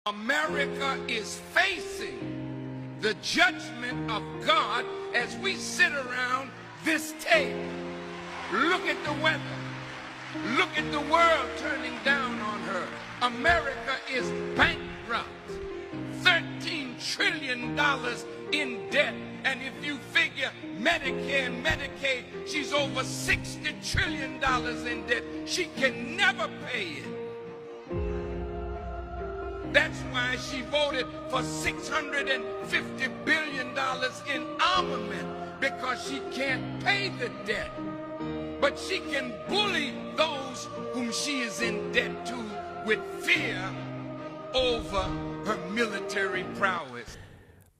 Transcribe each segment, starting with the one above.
America is facing the judgment of God as we sit around this table. Look at the weather. Look at the world turning down on her. America is bankrupt. $13 trillion in debt. And if you figure Medicare and Medicaid, she's over $60 trillion in debt. She can never pay it. That's why she voted for $650 billion in armament, because she can't pay the debt. But she can bully those whom she is in debt to with fear over her military prowess.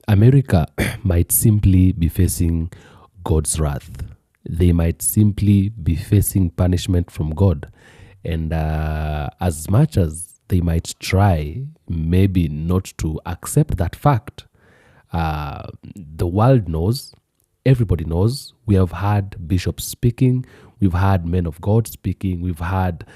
America might simply be facing God's wrath. They might simply be facing punishment from God. And as much as they might try maybe not to accept that fact, the world knows, everybody knows. We have had bishops speaking, we've had men of God speaking, we've had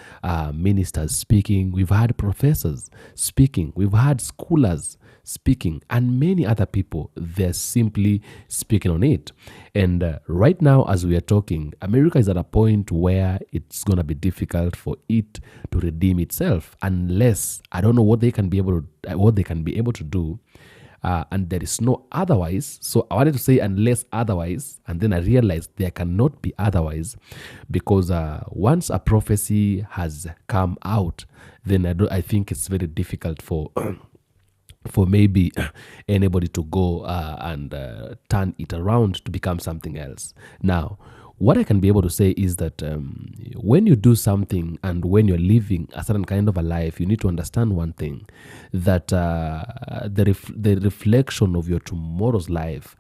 ministers speaking, we've had professors speaking, we've had scholars speaking, and many other people. They're simply speaking on it. And right now, as we are talking, America is at a point where it's going to be difficult for it to redeem itself, unless, I don't know what they can be able to do. And there is no otherwise. So I wanted to say unless otherwise, and then I realized there cannot be otherwise, because once a prophecy has come out, then I think it's very difficult for maybe anybody to go and turn it around to become something else. Now, what I can be able to say is that when you do something and when you're living a certain kind of a life, you need to understand one thing, that the reflection of your tomorrow's life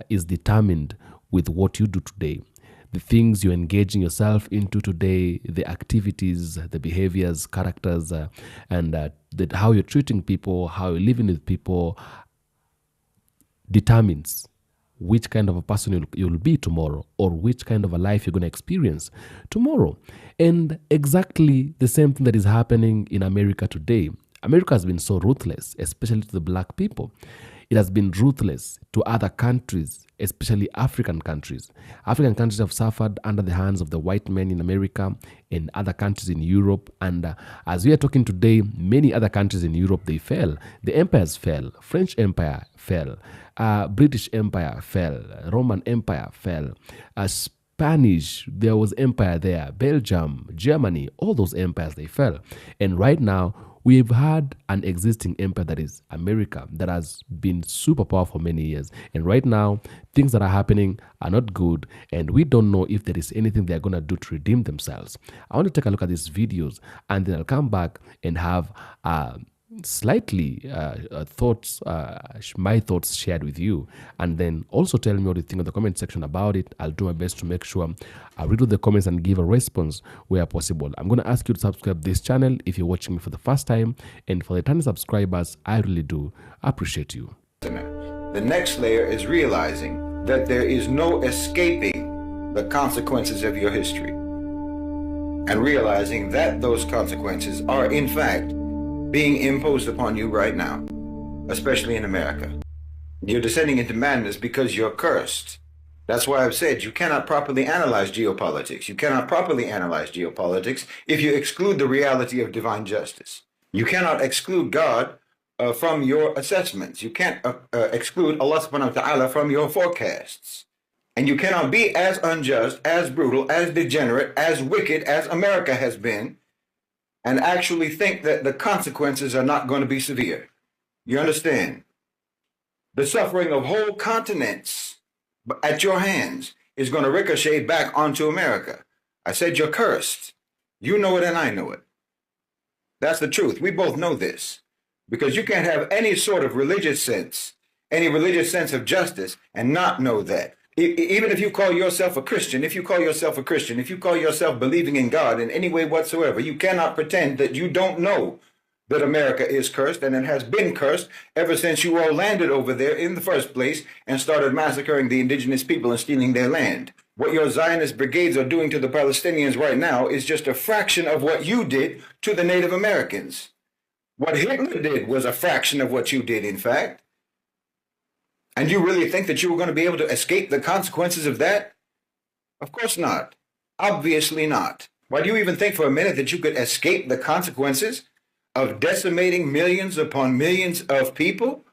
is determined with what you do today. The things you're engaging yourself into today, the activities, the behaviors, characters, and how you're treating people, how you're living with people, determines which kind of a person you'll be tomorrow, or which kind of a life you're going to experience tomorrow. And exactly the same thing that is happening in America today. America has been so ruthless, especially to the black people. It has been ruthless to other countries, especially African countries. African countries have suffered under the hands of the white men in America and other countries in Europe. And as we are talking today, many other countries in Europe, they fell. The empires fell. French Empire fell. British Empire fell. Roman Empire fell. Spanish, there was empire there. Belgium, Germany, all those empires, they fell. And right now, we've had an existing empire, that is America, that has been super powerful for many years. And right now, things that are happening are not good, and we don't know if there is anything they're going to do to redeem themselves. I want to take a look at these videos, and then I'll come back and have slightly thoughts, my thoughts shared with you, and then also tell me what you think in the comment section about it. I'll do my best to make sure I read all the comments and give a response where possible. I'm going to ask you to subscribe this channel if you're watching me for the first time, and for the 10 subscribers, I really do appreciate you. The next layer is realizing that there is no escaping the consequences of your history, and realizing that those consequences are in fact being imposed upon you right now, especially in America. You're descending into madness because you're cursed. That's why I've said you cannot properly analyze geopolitics. You cannot properly analyze geopolitics if you exclude the reality of divine justice. You cannot exclude God from your assessments. You can't exclude Allah subhanahu wa ta'ala from your forecasts. And you cannot be as unjust, as brutal, as degenerate, as wicked as America has been, and actually think that the consequences are not going to be severe. You understand? The suffering of whole continents at your hands is going to ricochet back onto America. I said you're cursed. You know it and I know it. That's the truth. We both know this. Because you can't have any sort of religious sense, any religious sense of justice, and not know that. Even if you call yourself a Christian, if you call yourself believing in God in any way whatsoever, you cannot pretend that you don't know that America is cursed, and it has been cursed ever since you all landed over there in the first place and started massacring the indigenous people and stealing their land. What your Zionist brigades are doing to the Palestinians right now is just a fraction of what you did to the Native Americans. What Hitler did was a fraction of what you did, in fact. And you really think that you were going to be able to escape the consequences of that? Of course not. Obviously not. Why do you even think for a minute that you could escape the consequences of decimating millions upon millions of people?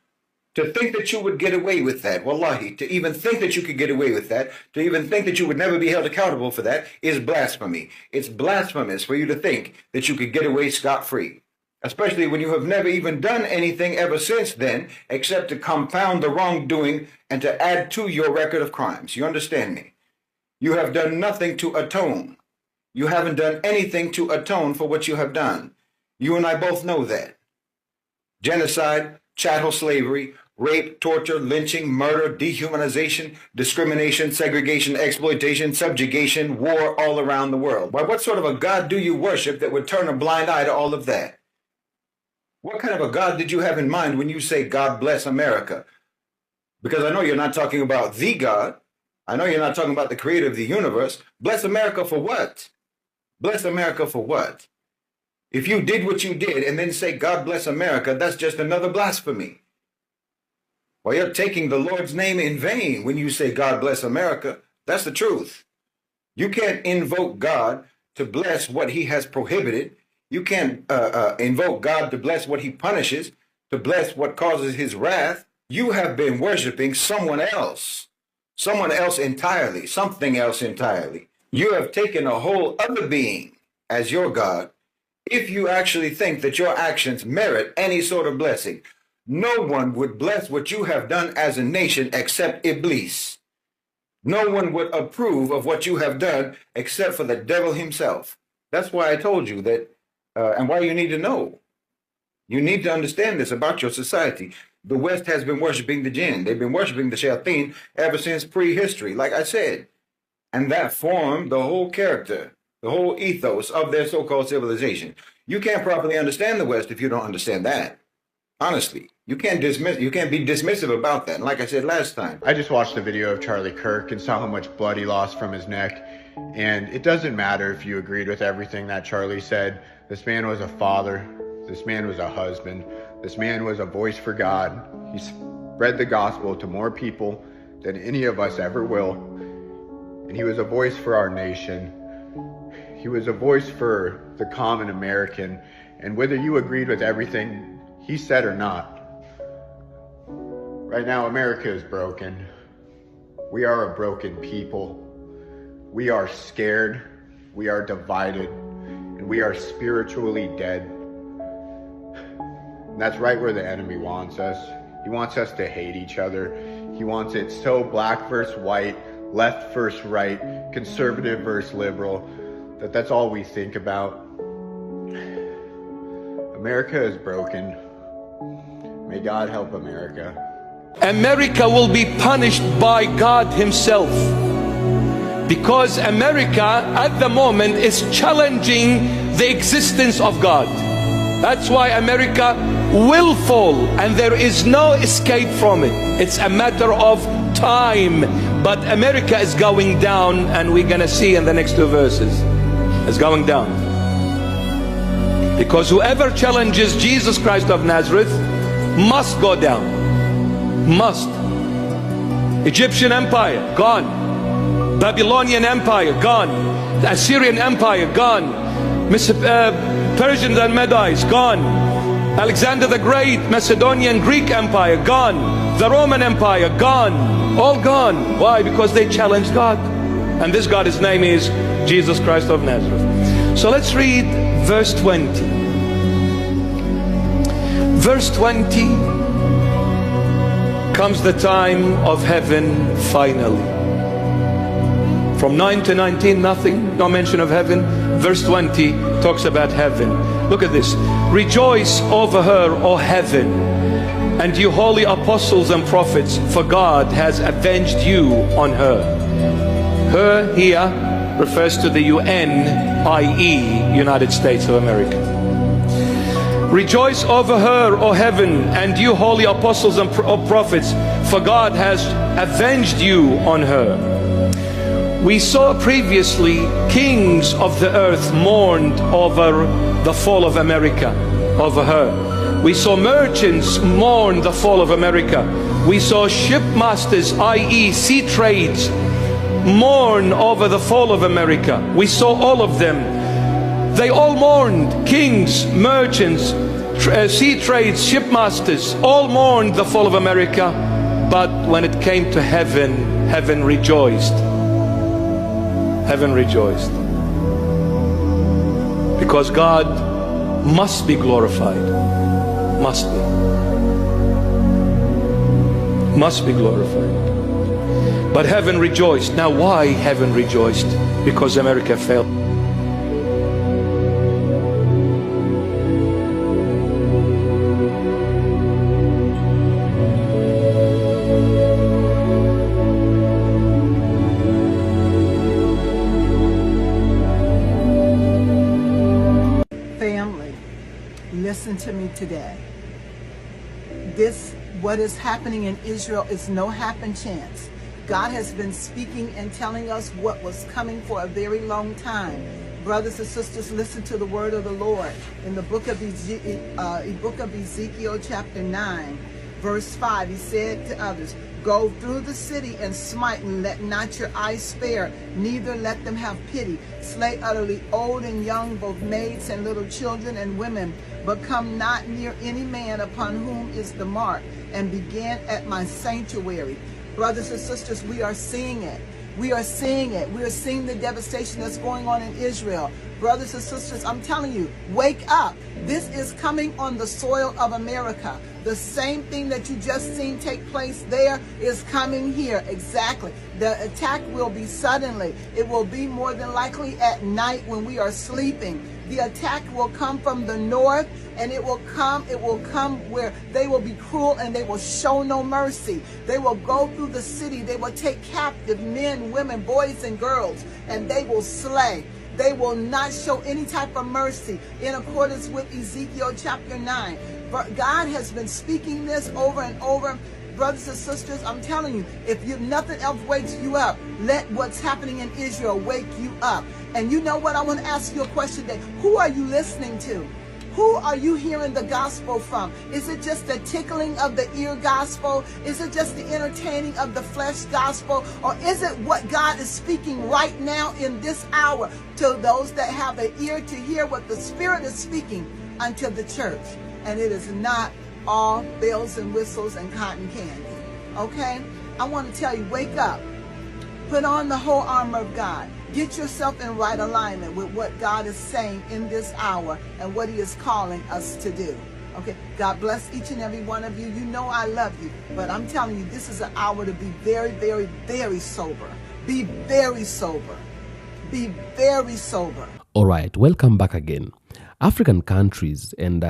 To think that you would get away with that, wallahi, to even think that you could get away with that, to even think that you would never be held accountable for that is blasphemy. It's blasphemous for you to think that you could get away scot-free, especially when you have never even done anything ever since then except to compound the wrongdoing and to add to your record of crimes. You understand me? You have done nothing to atone. You haven't done anything to atone for what you have done. You and I both know that. Genocide, chattel slavery, rape, torture, lynching, murder, dehumanization, discrimination, segregation, exploitation, subjugation, war all around the world. Why, what sort of a God do you worship that would turn a blind eye to all of that? What kind of a God did you have in mind when you say, God bless America? Because I know you're not talking about the God. I know you're not talking about the creator of the universe. Bless America for what? Bless America for what? If you did what you did and then say, God bless America, that's just another blasphemy. Well, you're taking the Lord's name in vain when you say, God bless America. That's the truth. You can't invoke God to bless what he has prohibited. You can't invoke God to bless what he punishes, to bless what causes his wrath. You have been worshiping someone else entirely, something else entirely. You have taken a whole other being as your God if you actually think that your actions merit any sort of blessing. No one would bless what you have done as a nation except Iblis. No one would approve of what you have done except for the devil himself. That's why I told you that, and why you need to know. You need to understand this about your society. The West has been worshiping the jinn. They've been worshiping the shayateen ever since prehistory, like I said. And that formed the whole character, the whole ethos of their so-called civilization. You can't properly understand the West if you don't understand that. Honestly, you can't be dismissive about that. And like I said last time, I just watched a video of Charlie Kirk and saw how much blood he lost from his neck. And it doesn't matter if you agreed with everything that Charlie said. This man was a father. This man was a husband. This man was a voice for God. He spread the gospel to more people than any of us ever will. And he was a voice for our nation. He was a voice for the common American. And whether you agreed with everything he said or not, right now America is broken. We are a broken people. We are scared. We are divided. And we are spiritually dead. And that's right where the enemy wants us. He wants us to hate each other. He wants it so black versus white, left versus right, conservative versus liberal, that's all we think about. America is broken. May God help America. America will be punished by God himself, because America at the moment is challenging the existence of God. That's why America will fall, and there is no escape from it. It's a matter of time. But America is going down, and we're going to see in the next two verses. It's going down. Because whoever challenges Jesus Christ of Nazareth must go down. Must. Egyptian Empire, gone. Babylonian Empire, gone. The Assyrian Empire, gone. Persians and Medes, gone. Alexander the Great, Macedonian Greek Empire, gone. The Roman Empire, gone. All gone. Why? Because they challenged God. And this God, his name is Jesus Christ of Nazareth. So let's read verse 20. Verse 20 comes the time of heaven finally. From 9 to 19, nothing, no mention of heaven. Verse 20 talks about heaven. Look at this. Rejoice over her, O heaven, and you holy apostles and prophets, for God has avenged you on her. Her here refers to the UN, i.e. United States of America. Rejoice over her, O heaven, and you holy apostles and prophets, for God has avenged you on her. We saw previously kings of the earth mourned over the fall of America, over her. We saw merchants mourn the fall of America. We saw shipmasters, i.e. sea trades, mourn over the fall of America. We saw all of them. They all mourned. Kings, merchants, sea trades, shipmasters, all mourned the fall of America. But when it came to heaven, heaven rejoiced. Heaven rejoiced. Because God must be glorified. Must be. Must be glorified. But heaven rejoiced. Now why heaven rejoiced? Because America fell. Listen to me today. What is happening in Israel is no happen chance. God has been speaking and telling us what was coming for a very long time. Brothers and sisters, listen to the word of the Lord. In the book of Ezekiel chapter 9, verse 5, he said to others, "Go through the city and smite, and let not your eyes spare, neither let them have pity. Slay utterly old and young, both maids and little children and women, but come not near any man upon whom is the mark, and begin at my sanctuary." Brothers and sisters, we are seeing it. We are seeing it. We are seeing the devastation that's going on in Israel. Brothers and sisters, I'm telling you, wake up. This is coming on the soil of America. The same thing that you just seen take place there is coming here. Exactly. The attack will be suddenly. It will be more than likely at night when we are sleeping. The attack will come from the north, and it will come where they will be cruel and they will show no mercy. They will go through the city. They will take captive men, women, boys, and girls, and they will slay. They will not show any type of mercy in accordance with Ezekiel chapter 9. God has been speaking this over and over. Brothers and sisters, I'm telling you, if nothing else wakes you up, let what's happening in Israel wake you up. And you know what? I want to ask you a question today. Who are you listening to? Who are you hearing the gospel from? Is it just the tickling of the ear gospel? Is it just the entertaining of the flesh gospel? Or is it what God is speaking right now in this hour to those that have an ear to hear what the Spirit is speaking unto the church? And it is not all bells and whistles and cotton candy. Okay? I want to tell you, wake up. Put on the whole armor of God. Get yourself in right alignment with what God is saying in this hour and what he is calling us to do. Okay? God bless each and every one of you. You know I love you. But I'm telling you, this is an hour to be very, very, very sober. Be very sober. Be very sober. All right, welcome back again. African countries and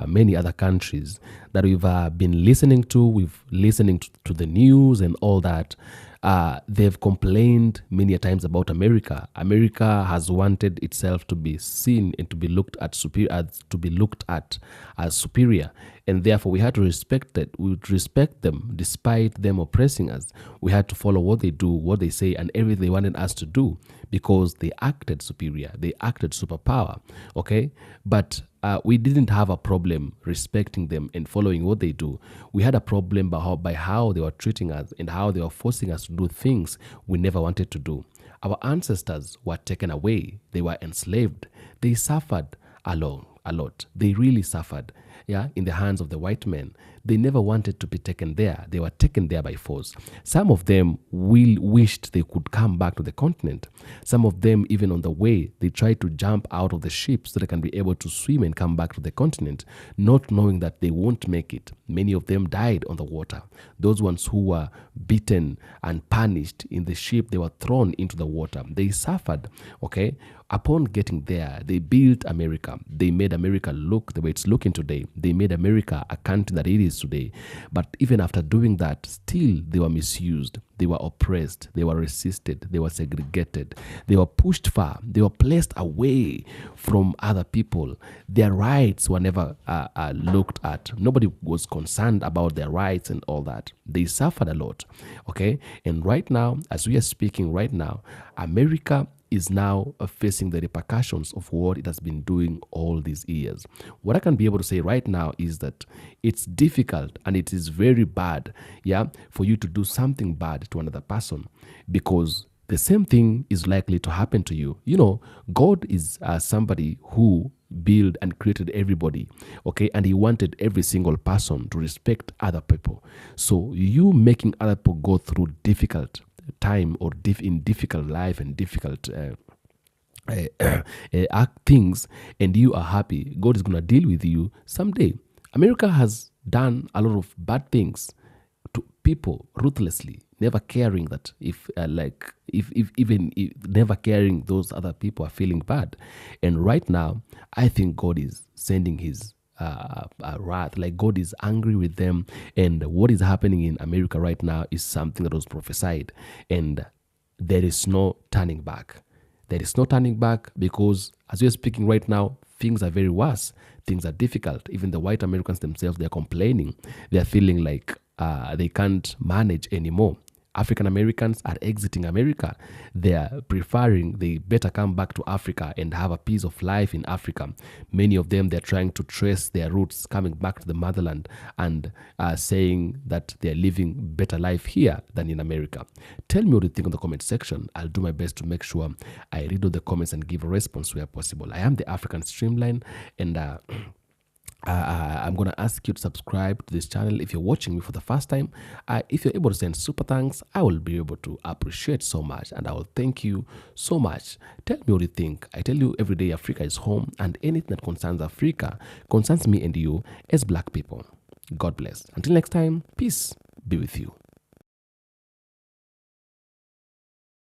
many other countries that we've been listening to, we've listening to the news and all that, they've complained many a times about America. America has wanted itself to be seen and to be looked at as superior, and therefore we had to respect it. We would respect them despite them oppressing us. We had to follow what they do, what they say, and everything they wanted us to do, because they acted superior, they acted superpower. Okay, but we didn't have a problem respecting them and following what they do. We had a problem by how they were treating us and how they were forcing us to do things we never wanted to do. Our ancestors were taken away. They were enslaved. They suffered a lot. They really suffered, in the hands of the white men. They never wanted to be taken there. They were taken there by force. Some of them wished they could come back to the continent. Some of them, even on the way, they tried to jump out of the ship so they can be able to swim and come back to the continent, not knowing that they won't make it. Many of them died on the water. Those ones who were beaten and punished in the ship, they were thrown into the water. They suffered, okay? Upon getting there, they built America. They made America look the way it's looking today. They made America a country that it is today. But even after doing that, still they were misused. They were oppressed. They were resisted. They were segregated. They were pushed far. They were placed away from other people. Their rights were never looked at. Nobody was concerned about their rights and all that. They suffered a lot. Okay? And right now, as we are speaking right now, America is now facing the repercussions of what it has been doing all these years. What I can be able to say right now is that it's difficult and it is very bad, for you to do something bad to another person, because the same thing is likely to happen to you. God is somebody who built and created everybody, okay? And he wanted every single person to respect other people. So you making other people go through difficult time or in difficult life and difficult things, and you are happy, God is going to deal with you someday. America has done a lot of bad things to people ruthlessly, never caring that if never caring those other people are feeling bad. And right now, I think God is sending his wrath. Like, God is angry with them, and what is happening in America right now is something that was prophesied, and there is no turning back. There is no turning back, because as we are speaking right now, things are very worse. Things are difficult. Even the white Americans themselves, they're complaining. They're feeling like they can't manage anymore. African Americans are exiting America. They are preferring they better come back to Africa and have a piece of life in Africa. Many of them, they're trying to trace their roots, coming back to the motherland and saying that they're living better life here than in America. Tell me what you think in the comment section. I'll do my best to make sure I read all the comments and give a response where possible. I am the African Streamline, and I'm going to ask you to subscribe to this channel if you're watching me for the first time. If you're able to send super thanks, I will be able to appreciate so much, and I will thank you so much. Tell me what you think. I tell you every day, Africa is home, and anything that concerns Africa concerns me and you as black people. God bless. Until next time, peace be with you.